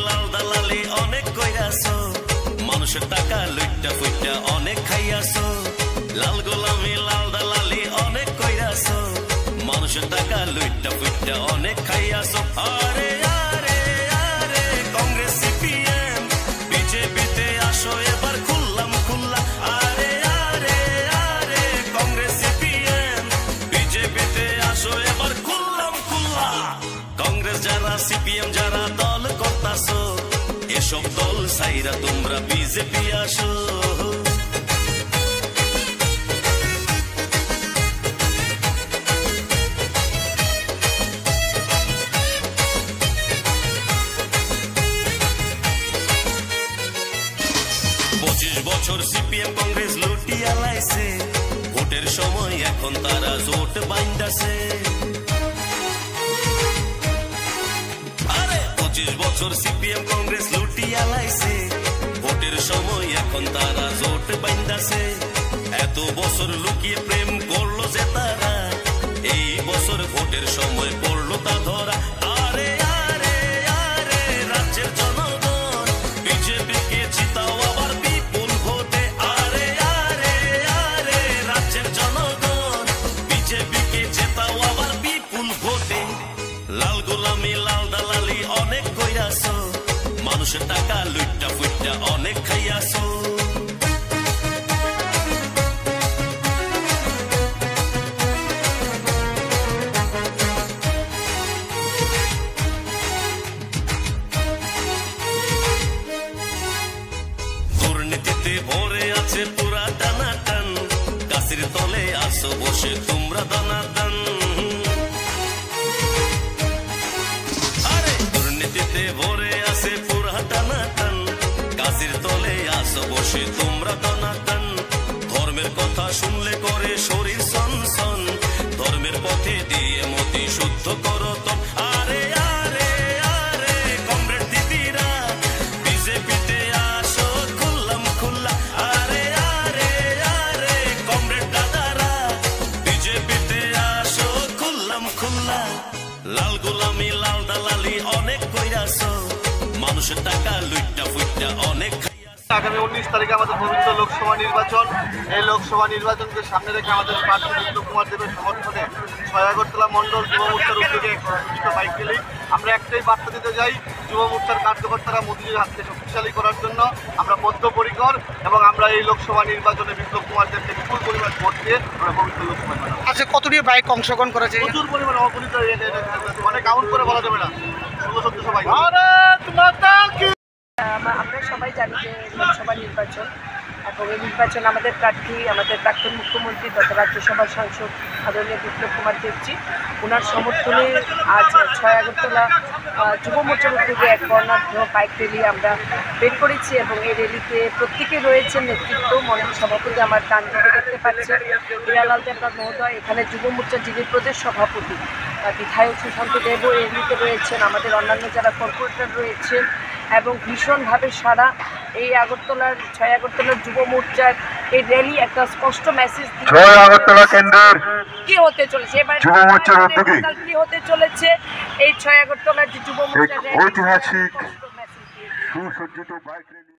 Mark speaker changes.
Speaker 1: লাল দালালি অনেক কইরাছো, মানুষের টাকা লুইটা ফুইটা অনেক খাইয়াছো। লাল গোলামি লাল দালালি অনেক কইরাছো, মানুষের টাকা লুইটা ফুইটা অনেক খাইয়াছো। আরে আরে আরে কংগ্রেস সিপিএম বিজেপিতে আসো এবার খুললাম খুল্লা। আরে আরে আরে কংগ্রেস সিপিএম বিজেপিতে আসো এবার খুললাম খুল্লা। কংগ্রেস যারা সিপিএম যারা দল করতাছো, এসব দল সাইরা তোমরা বিজেপি আসো। 25 বছর সিপিএম কংগ্রেস লুটিয়া লাইছে, ভোটের সময় এখন তারা জোট বাইন্দাছে। আরে 25 বছর সিপিএম কংগ্রেস লুটিয়া লাইছে, ভোটের সময় এখন তারা জোট বাইন্দাছে। এত বছর লুকিয়ে প্রেম করলো যে তারা, এই বছর ভোটের সময় পড়লো তা ধরা। আরে আরে আরে রাজ্যের জনগণ বিজেপিকে জিতাও আবার বিপুল ভোটে। আরে আরে আরে রাজ্যের জনগণ বিজেপিকে জেতাও আবার বিপুল ভোটে। লাল গোলামি লাল দালালি অনেক কইরাছো, মানুষের টাকা লুইটা ফুইটা অনেক খাইয়াছো। দুর্নীতিতে ভরে আছে পুরা টানাটান, গাছের তলে আসো বসে তোমরা দানাদান। আরে দুর্নীতিতে ভরে আছে পুরা টানাটান, গাছের তলে আসো বসে তোমরা দানাদান। ধর্মের কথা শুনলে করে শরীর সনসন, ধর্মের পথে দিয়ে মতি শুদ্ধ করো তো। আরে আরে আরে কমরেড দিদিরা বিজেপিতে আসো খুললাম খুল্লা। আরে আরে আরে কমরেড দাদারা বিজেপিতে আসো খুললাম খুল্লা। লাল গোলামি লাল দালালি অনেক কইরাছো, মানুষের টাকা লুইটা ফুইটা অনেক।
Speaker 2: আগামী 19 তারিখে আমাদের পবিত্র লোকসভা নির্বাচন, এই লোকসভা নির্বাচনকে সামনে রেখে আমাদের প্রার্থী বিপ্লব কুমার দেবের সমর্থনে 6 আগরতলা মণ্ডল যুব মোর্চার উদ্যোগে একটা বাইক র্যালি। আমরা একটাই বার্তা দিতে যাই, যুব মোর্চার কার্যকর্তারা মোদির হাতকে শক্তিশালী করার জন্য আমরা বদ্ধপরিকর, এবং আমরা এই লোকসভা নির্বাচনে বিপ্লব কুমার দেবকে বিপুল পরিমাণ ভোট দিয়ে আমরা পবিত্র লোকসভা।
Speaker 3: আচ্ছা, কতটি বাইক অংশগ্রহণ করেছে?
Speaker 2: প্রচুর পরিমাণ অগণিত, মানে কাউন্ট করে বলা যাবে না। শুভ সত্য সবাই।
Speaker 4: আমরা সবাই জানি যে লোকসভা নির্বাচন, এবং এই নির্বাচন আমাদের প্রার্থী আমাদের প্রাক্তন মুখ্যমন্ত্রী তথা রাজ্যসভার সাংসদ আদরণীয় বিপ্লব কুমার দেবজি, ওনার সমর্থনে আজ 6 আগরতলা যুব মোর্চার উদ্যোগে এক বর্ণাঢ্য বাইক র্যালি আমরা বের করেছি। এবং এই র্যালিতে প্রত্যেকে রয়েছেন নেতৃত্ব, মন্ডল সভাপতি আমার ডান দিকে দেখতে পাচ্ছেন হিরালাল দেবনাথ মহোদয়, এখানে যুব মোর্চার যিনি প্রদেশ সভাপতি বিধায়ক সুশান্ত দেবও এই র্যালিতে রয়েছেন, আমাদের অন্যান্য যারা কর্পোরেটর রয়েছেন, এবং ভীষণভাবে সারা এই আগরতলার 6 আগরতলার যুব মোর্চার এই র্যালি একটা স্পষ্ট মেসেজ দিচ্ছে
Speaker 5: 6 আগরতলা কেন্দ্রের
Speaker 4: কি হতে চলেছে, এবার
Speaker 5: যুব মোর্চার উদ্যোগে
Speaker 4: কি হতে চলেছে এই 6 আগরতলার যে যুব মোর্চার
Speaker 5: ঐতিহাসিক সুসজ্জিত বাইক র্যালি।